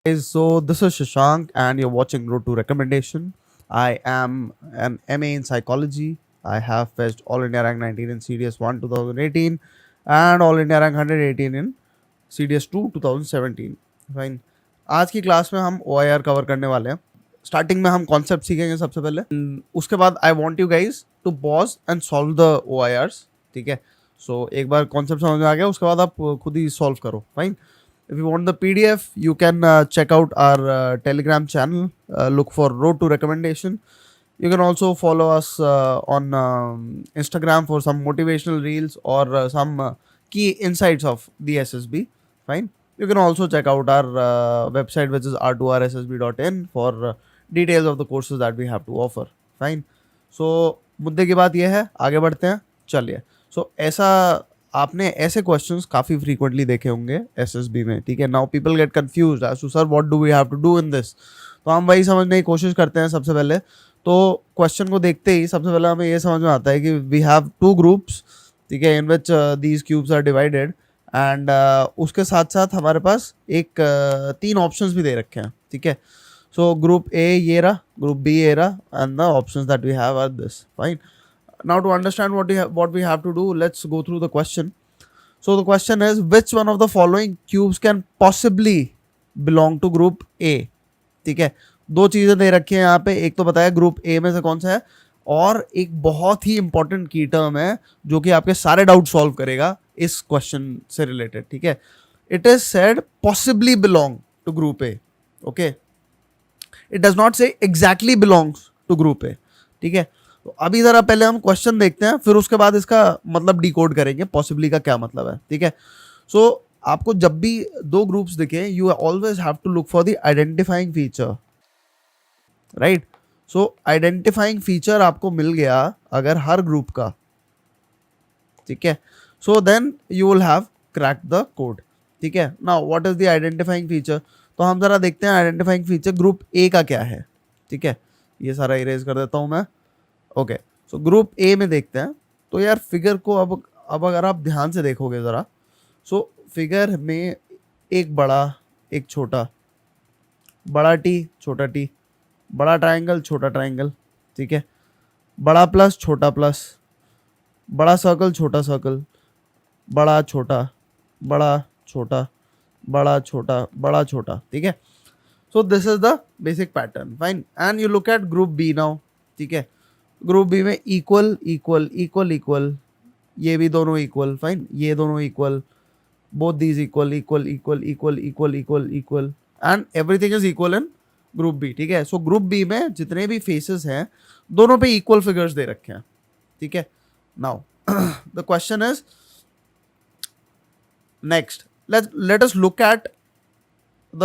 Guys, so this is Shashank, and you're watching Road to Recommendation. I am an MA in Psychology. I have fetched All India Rank 19 in CDS 1 2018 and All India Rank 118 in CDS 2 2017. Fine. आज की class में हम ओ cover करने वाले हैं. Starting में हम concept सीखेंगे सबसे पहले. उसके बाद I want you guys to pause and solve the ओ. ठीक है. सो एक बार कॉन्सेप्ट समझ में आ गया, उसके बाद आप खुद ही सॉल्व करो. Fine. If you want the PDF, you can check out our Telegram channel. Look for Road to Recommendation. You can also follow us on Instagram for some motivational reels or some key insights of the SSB. Fine. You can also check out our website, which is r2rssb.in, for details of the courses that we have to offer. Fine. So मुद्दे की बात यह है, आगे बढ़ते हैं. चलिए. So ऐसा आपने ऐसे क्वेश्चंस काफ़ी फ्रीक्वेंटली देखे होंगे एसएसबी में. ठीक है. Now people get confused as to sir what do we have to do in this. तो हम वही समझने की कोशिश करते हैं. सबसे पहले तो क्वेश्चन को देखते ही सबसे पहले हमें ये समझ में आता है कि वी हैव टू ग्रुप्स. ठीक है. In which these cubes are divided and उसके साथ साथ हमारे पास एक तीन ऑप्शंस भी दे रखे हैं. ठीक है. सो ग्रुप ए ये रहा, ग्रुप बी ये रहा, and the options that we have are this. Fine. Now to understand what we have to do, let's go through the question. So the question is, which one of the following cubes can possibly belong to group A? ठीक है. दो चीजें दे रखी हैं यहाँ पे. एक तो बताया ग्रुप ए में से कौन सा है, और एक बहुत ही इंपॉर्टेंट की टर्म है जो कि आपके सारे डाउट सॉल्व करेगा इस क्वेश्चन से रिलेटेड. ठीक है. It is said possibly belong to group A. Okay. It does not say exactly belongs to group A. ठीक है. तो अभी ज़रा पहले हम क्वेश्चन देखते हैं, फिर उसके बाद इसका मतलब डिकोड करेंगे पॉसिबली का क्या मतलब है. ठीक है. सो आपको जब भी दो ग्रुप्स दिखे, you always have to look for the identifying feature. Right. So identifying feature आपको मिल गया अगर हर ग्रुप का. ठीक है. So then you will have crack the code. ठीक है. Now what is the identifying feature. तो हम ज़रा देखते हैं आइडेंटिफाइंग फीचर ग्रुप ए का क्या है. ठीक है. ये सारा इरेज कर देता हूँ मैं. ओके. सो ग्रुप ए में देखते हैं. तो यार फिगर को अब अगर आप ध्यान से देखोगे ज़रा, सो फिगर में एक बड़ा एक छोटा, बड़ा टी छोटा टी, बड़ा ट्रायंगल छोटा ट्रायंगल. ठीक है. बड़ा प्लस छोटा प्लस, बड़ा सर्कल छोटा सर्कल, बड़ा छोटा, बड़ा छोटा, बड़ा छोटा, बड़ा छोटा. ठीक है. So this is the basic pattern. Fine. And you look at group B now. ठीक है. ग्रुप बी में इक्वल इक्वल इक्वल इक्वल, ये भी दोनों इक्वल. फाइन. ये दोनों equal, both these equal equal equal equal equal equal equal, and everything is equal in group B. ठीक है. सो ग्रुप बी में जितने भी फेसेस हैं दोनों पे इक्वल फिगर्स दे रखे हैं. ठीक है. Now the question is next, let us look at the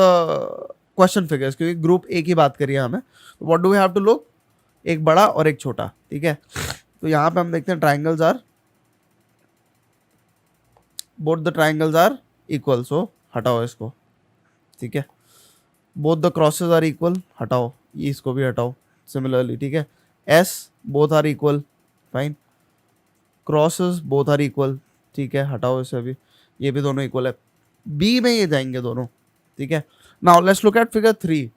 question figures, क्योंकि ग्रुप ए की बात करिए हमें. What do we have to look. एक बड़ा और एक छोटा. ठीक है. तो यहाँ पे हम देखते हैं triangles are, both the triangles are equal. So हटाओ इसको. ठीक है. Both the crosses are equal. हटाओ ये, इसको भी हटाओ. सिमिलरली. ठीक है. As both are equal. Fine. Crosses both are equal. ठीक है. हटाओ इसे भी, ये भी दोनों इक्वल है. बी में ये जाएंगे दोनों. ठीक है. Now let's look at figure 3.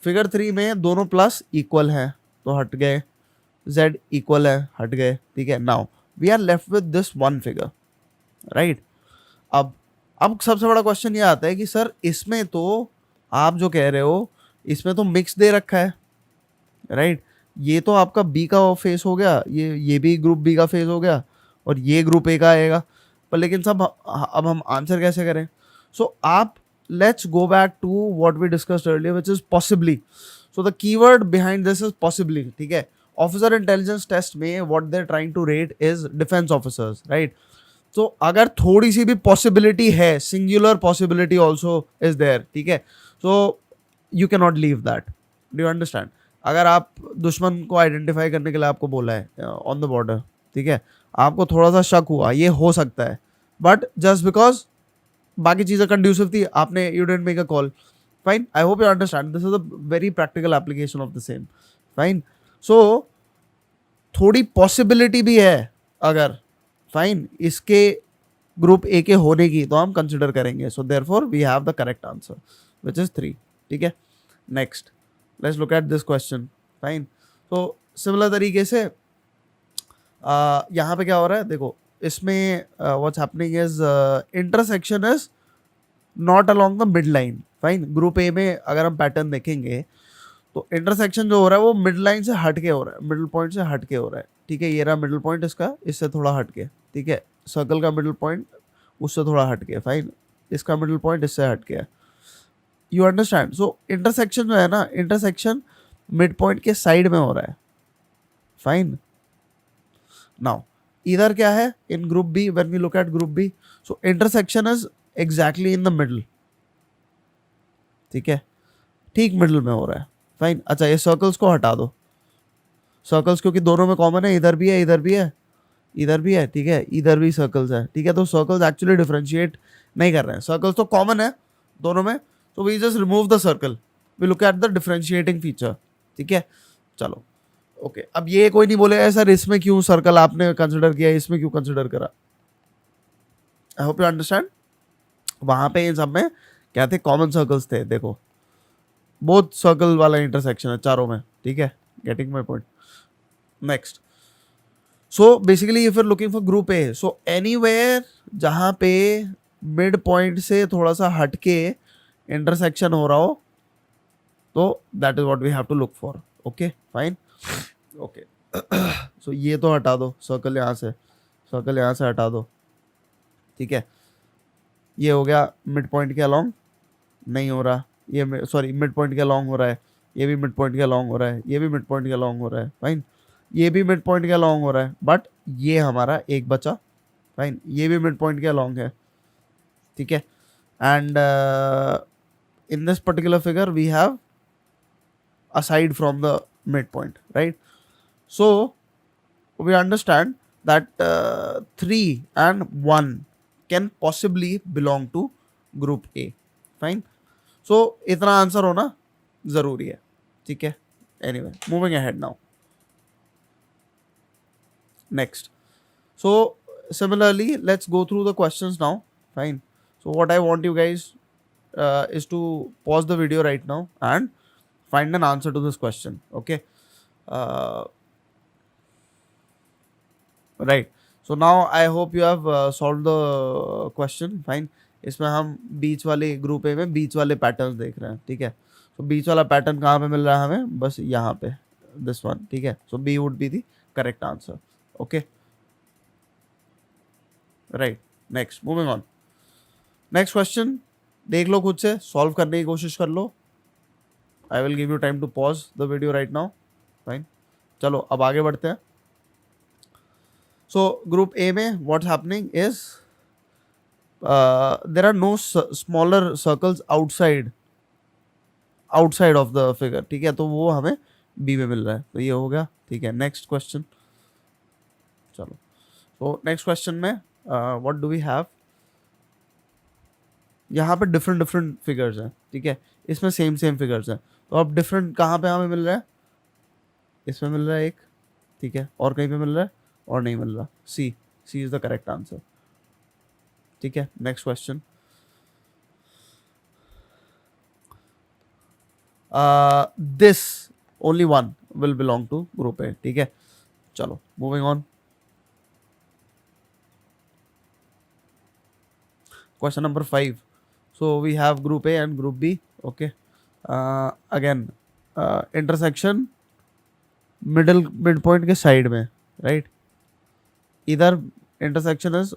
Figure 3 में दोनों प्लस इक्वल हैं तो हट गए, z इक्वल है हट गए. ठीक है. Now we are left with this one figure. Right. अब सबसे बड़ा क्वेश्चन ये आता है कि सर इसमें तो आप जो कह रहे हो इसमें तो मिक्स दे रखा है. राइट. ये तो आपका बी का फेस हो गया, ये भी ग्रुप बी का फेस हो गया, और ये ग्रुप ए का आएगा. पर लेकिन सब अब हम आंसर कैसे करें. सो आप let's go back to what we discussed earlier, which is possibly. So the keyword behind this is possibly. ठीक है. ऑफिसर इंटेलिजेंस टेस्ट में what they're trying to rate is defense officers, right? So अगर थोड़ी सी भी possibility है, singular possibility also is there. ठीक है. So you cannot leave that. Do you understand? अगर आप दुश्मन को आइडेंटिफाई करने के लिए आपको बोला है ऑन द बॉर्डर, ठीक है, आपको थोड़ा सा शक हुआ, ये हो सकता है, बट जस्ट बिकॉज बाकी चीज़ें कंड्यूसिव थी, आपने you didn't make a call. Fine. I hope you understand. This is a very practical application of the same. Fine. So थोड़ी possibility भी है अगर. Fine. इसके ग्रुप ए के होने की तो हम कंसिडर करेंगे. So therefore we have the correct answer, which is 3. ठीक है. Next let's look at this question. Fine. तो सिमिलर तरीके से यहाँ पे क्या हो रहा है देखो, इसमें what's happening is intersection is not along the mid line. Fine. Group A में अगर हम पैटर्न देखेंगे तो इंटरसेक्शन जो हो रहा है वो मिड लाइन से हट के हो रहा है, मिडिल पॉइंट से हट के हो रहा है. ठीक है, ये रहा मिडिल पॉइंट इसका, इससे थोड़ा हट के. ठीक है, सर्कल का मिडिल पॉइंट उससे थोड़ा हट के. फाइन. इसका मिडिल पॉइंट इससे हट के है. You understand. सो इंटरसेक्शन जो है ना, इंटरसेक्शन मिड पॉइंट के साइड में हो रहा है. फाइन. नाउ इधर क्या है in group B, when we look at group B, so intersection is exactly in the middle. ठीक है, ठीक मिडल में हो रहा है. फाइन. अच्छा, ये सर्कल्स को हटा दो. सर्कल्स क्योंकि दोनों में कॉमन है, इधर भी है, इधर भी है, इधर भी है. ठीक है, इधर भी सर्कल्स है. ठीक है, तो सर्कल्स एक्चुअली डिफरेंशिएट नहीं कर रहे हैं. सर्कल्स तो कॉमन है दोनों में, तो we just remove the circle, we look at the differentiating feature. ठीक है, चलो. ओके, अब ये कोई नहीं बोलेगा सर इसमें क्यों सर्कल आपने कंसिडर किया, इसमें क्यों कंसिडर करा. I hope you understand. वहां पे इन सब में क्या थे, कॉमन सर्कल्स थे. देखो बहुत सर्कल वाला इंटरसेक्शन है चारों में. ठीक है, getting my point. Next. So basically if you are looking for group A, so anywhere जहां पे मिड पॉइंट से थोड़ा सा हट के इंटरसेक्शन हो रहा हो, तो that is what we have to look for. Okay fine. Okay, so ये तो हटा दो, सर्कल यहाँ से, सर्कल यहाँ से हटा दो. ठीक है, ये हो गया मिड पॉइंट के अलोंग, नहीं हो रहा. ये सॉरी मिड पॉइंट के अलोंग हो रहा है, ये भी मिड पॉइंट के अलोंग हो रहा है, ये भी मिड पॉइंट के अलोंग हो रहा है. फाइन. ये भी मिड पॉइंट के अलोंग हो रहा है, बट ये हमारा एक बचा. फाइन. ये भी मिड पॉइंट के अलोंग है. ठीक है, and in this particular figure we have aside from the midpoint, right? So we understand that 3 and 1 can possibly belong to group A. Fine. So इतना आंसर होना जरूरी है. ठीक है. Anyway, moving ahead now. Next. So similarly, let's go through the questions now. Fine. So what I want you guys is to pause the video right now and find an answer to this question. Okay. uh, right. So now I hope you have solved the question. Fine. इसमें हम बीच वाले group A में बीच वाले patterns देख रहे हैं. ठीक है, तो बीच वाला पैटर्न कहाँ पे मिल रहा है हमें, बस यहाँ पे, दिस वन. ठीक है, so B would be the correct answer. Okay right. Next, moving on. Next question देख लो, खुद से सॉल्व करने की कोशिश कर लो. I will give you time to pause the video right now. Fine. चलो अब आगे बढ़ते हैं. सो ग्रुप ए में what's happening is there are no smaller circles outside of the figure. ठीक है, तो वो हमें बी में मिल रहा है, तो ये हो गया. ठीक है, नेक्स्ट क्वेश्चन. चलो, तो नेक्स्ट क्वेश्चन में व्हाट डू वी हैव. यहाँ पे डिफरेंट फिगर्स हैं. ठीक है, इसमें सेम फिगर्स हैं, तो अब डिफरेंट कहाँ पे हमें मिल रहा है, इसमें मिल रहा है एक. ठीक है, और कहीं पे मिल रहा है, और नहीं मिल रहा. C is the correct answer. ठीक है, next question. This only one will belong to group A. ठीक है, चलो moving on. Question number 5. So we have group A and group B. Okay. Again, intersection midpoint के side में, right? Either intersection is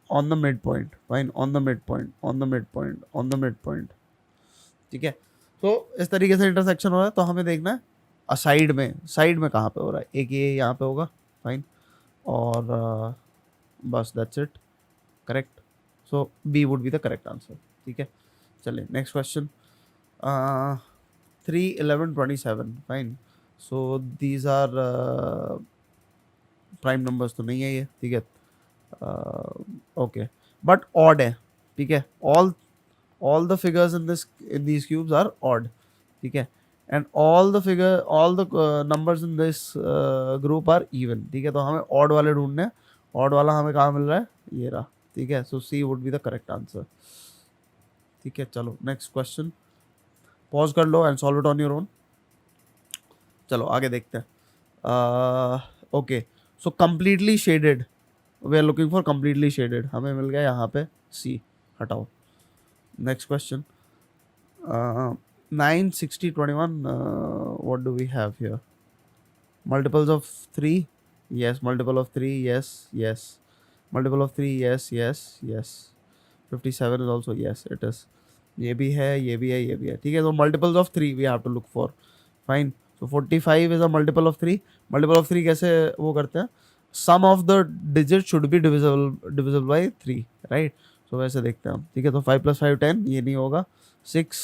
on the midpoint. Fine. On the midpoint. ठीक है. तो इस तरीके से इंटरसेक्शन हो रहा है, तो हमें देखना है साइड में कहाँ पे हो रहा है. एक ये यहाँ पे होगा. फाइन. और बस that's it. Correct. So B would be the correct answer. ठीक है, चलिए next question. 3, 11, 27. Fine. So these are prime numbers तो नहीं है ये. ठीक है, ओके, बट ऑड है. ठीक है, all the figures in these cubes are odd. ठीक है, and all the numbers in this group are even. ठीक है, तो हमें odd वाले ढूंढने हैं. odd वाला हमें कहाँ मिल रहा है, ये रहा. ठीक है, so C would be the correct answer. ठीक है, चलो नेक्स्ट क्वेश्चन. पॉज कर लो and solve it on your own. चलो आगे देखते हैं. Okay, so completely shaded, we are looking for completely shaded. हमें मिल गया यहाँ पे सी. हटाओ. Next question. 9, 60, 21. What do we have here? Multiples of 3? Yes. Multiple of 3? Yes. Yes. Multiple of 3? Yes. Yes. Yes. 57 is also yes. It is. ये भी है, ये भी है, ये भी है. ठीक है. तो multiples of 3 we have to look for. Fine. So 45 is a multiple of 3. Multiple of 3 कैसे वो करते हैं? Sum of the digits should be divisible by 3. Right? So वैसे देखते हैं हम. ठीक है. तो 5 plus 5 10. ये नहीं होगा. 6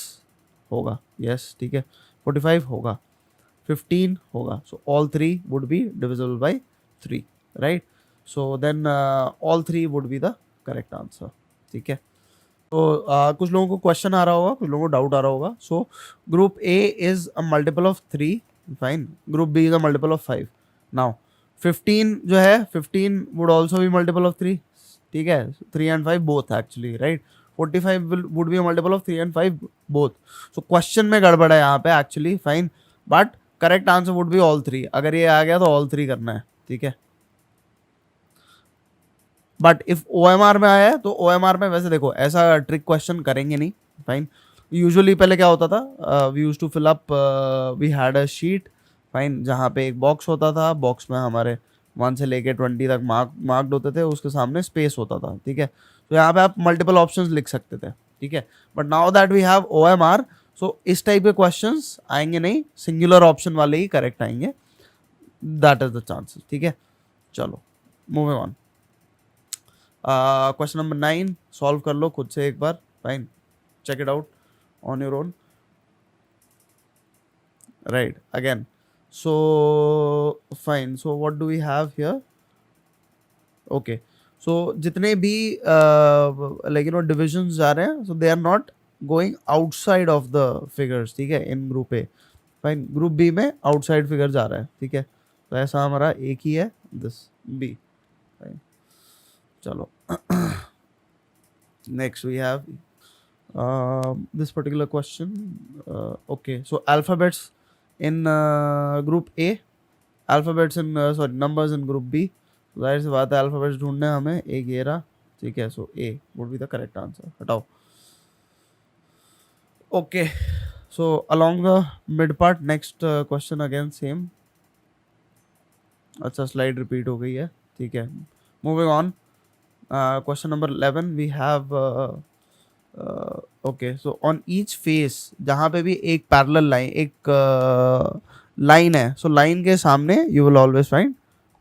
होगा. Yes. ठीक है. 45 होगा. 15 होगा. So all three would be divisible by 3. Right? So then all three would be the correct answer. ठीक है. तो कुछ लोगों को क्वेश्चन आ रहा होगा, कुछ लोगों को डाउट आ रहा होगा. So group A is a multiple of 3. Fine. Group B is a multiple of 5. Now 15 जो है, 15 would also be multiple of 3. ठीक है. 3 and 5 both actually. Right. 45 would be a multiple of 3 and 5 both. So question में गड़बड़ है यहाँ पे actually. Fine. But correct answer would be all 3. अगर ये आ गया तो ऑल 3 करना है. ठीक है. बट इफ OMR में आया है तो OMR में वैसे देखो ऐसा ट्रिक क्वेश्चन करेंगे नहीं. फाइन. यूजुअली पहले क्या होता था, we use to fill up, we had a sheet. Fine. जहाँ पे एक बॉक्स होता था, बॉक्स में हमारे 1 से लेके 20 तक मार्क्ड होते थे, उसके सामने स्पेस होता था. ठीक है. तो यहाँ पे आप मल्टीपल ऑप्शंस लिख सकते थे. ठीक है. But now that we have OMR, so इस टाइप के क्वेश्चंस आएंगे नहीं, सिंगुलर ऑप्शन वाले ही करेक्ट आएंगे. That is the chances. ठीक है. चलो moving on. Question number 9 solve कर लो खुद से एक बार. Fine. Check it out on your own. Right. Again. So fine. So what do we have here? Okay. So जितने भी लाइक डिविजन्स जा रहे हैं, so they are not going outside of the figures. ठीक है. In group A. Fine. Group B में outside figure जा रहा है. ठीक है. तो ऐसा हमारा एक ही है, दिस बी. फाइन. चलो. Next we have this particular question. Okay, so alphabets in group A, alphabets in sorry, numbers in group B. जाहिर सी बात है alphabets ढूंढने हैं हमें. एक ये रहा. ठीक है. So A would be the correct answer. हटाओ. Okay, so along the mid part, next question again same. अच्छा, स्लाइड रिपीट हो गई है. ठीक है. Moving on. Question number 11 we have okay, so on each face, जहाँ पे भी एक पैरेलल लाइन, एक लाइन है, so लाइन के सामने you will always find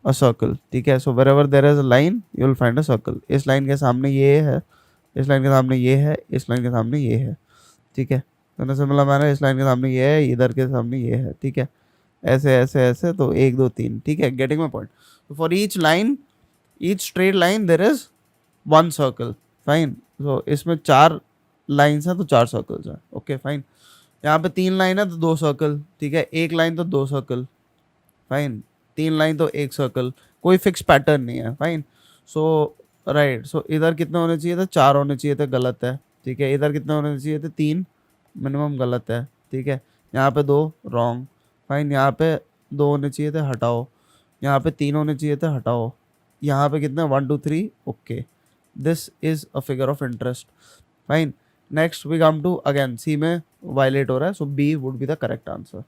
a circle. ठीक है. so wherever there is a line you will find a circle. इस लाइन के सामने ये है, इस लाइन के सामने ये है, इस लाइन के सामने ये है. ठीक है. तो सिमिलर मैंने इस लाइन के सामने ये है, इधर के सामने ये है. ठीक है. ऐसे ऐसे ऐसे, तो 1 2 3. ठीक है. Getting my point. For each line, each straight line there is 1 circle. Fine. So इसमें 4 लाइन्स हैं तो 4 सर्कल्स हैं. ओके. फाइन. यहाँ पे 3 लाइन है तो 2 सर्कल. ठीक है. 1 लाइन तो 2 सर्कल. फाइन. 3 लाइन तो 1 सर्कल. कोई फिक्स पैटर्न नहीं है. फाइन. सो राइट. सो इधर कितने होने चाहिए थे? 4 होने चाहिए थे. गलत है. ठीक है. इधर कितने होने चाहिए थे? 3 मिनिमम. गलत है. ठीक है. यहाँ पे 2 रॉन्ग. फाइन. यहाँ पे 2 होने चाहिए थे. हटाओ. यहाँ पे 3 होने चाहिए थे. हटाओ. यहाँ पे कितने? 1 2 3. Okay. This is a figure of interest. Fine. Next we come to again C में वायलेट हो रहा है, so B would be the correct answer.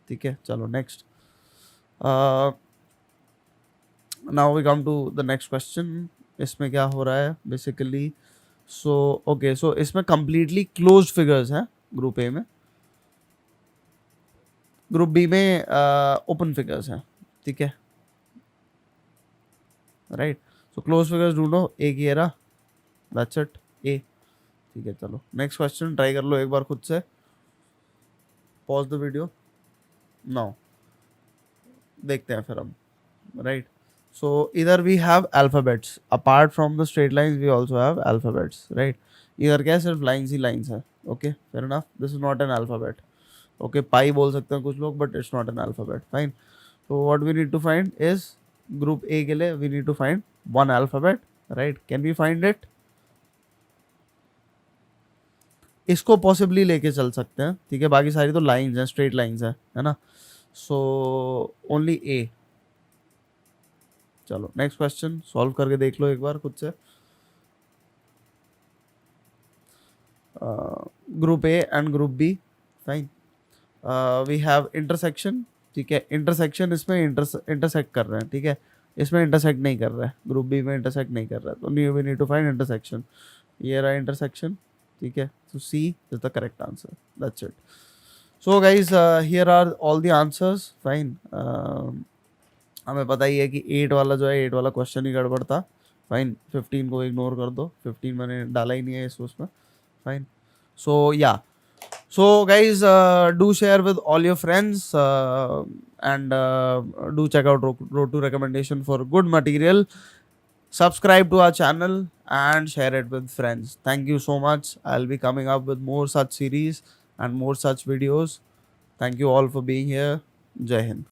ठीक है. चलो next. Now we come to the next question. इसमें क्या हो रहा है बेसिकली? सो ओके, सो इसमें कंप्लीटली क्लोज्ड फिगर्स हैं ग्रुप ए में. ग्रुप बी में ओपन फिगर्स हैं. ठीक है. राइट. सो क्लोज फिगर्स ढूंढो. एक ये रहा. That's it. ए. ठीक है. चलो नेक्स्ट क्वेश्चन ट्राई कर लो एक बार खुद से. Pause the video now. देखते हैं फिर हम. राइट. सो इधर we have alphabets. Apart from the straight lines we also have alphabets. Right. इधर क्या है? सिर्फ लाइंस ही लाइंस है. Okay. Fair enough. This is not an alphabet. Okay. Pi बोल सकते हैं कुछ लोग, but it's not an alphabet. Fine. So what we need to find is, group A के लिए we need to find 1 alphabet. Right. Can we find it? इसको possibly लेके चल सकते हैं, ठीक है, बाकी सारी तो लाइंस हैं, स्ट्रेट लाइंस है ना, सो ओनली ए। चलो नेक्स्ट क्वेश्चन सॉल्व करके देख लो एक बार खुद से। Group A and group B, fine. We have intersection, ठीक है, इंटरसेक्शन इसमें इंटरसेक्ट कर रहे हैं, ठीक है, इसमें इंटरसेक्ट नहीं कर रहा है, ग्रुप बी में इंटरसेक्ट नहीं कर रहा है, तो we need to find intersection. ये रहा इंटरसेक्शन, ठीक है, तो C is the correct answer, that's it. So guys here are all the answers, fine. हमें पता ही है कि 8 वाला जो है 8 वाला क्वेश्चन ही गड़बड़ था, फाइन। 15 को इग्नोर कर दो, 15 मैंने डाला ही नहीं है इस उसमें, फाइन। सो या, so guys, do share with all your friends, and do check out Road to Recommendation for good material. Subscribe to our channel and share it with friends. Thank you so much. I'll be coming up with more such series and more such videos. Thank you all for being here. Jai Hind.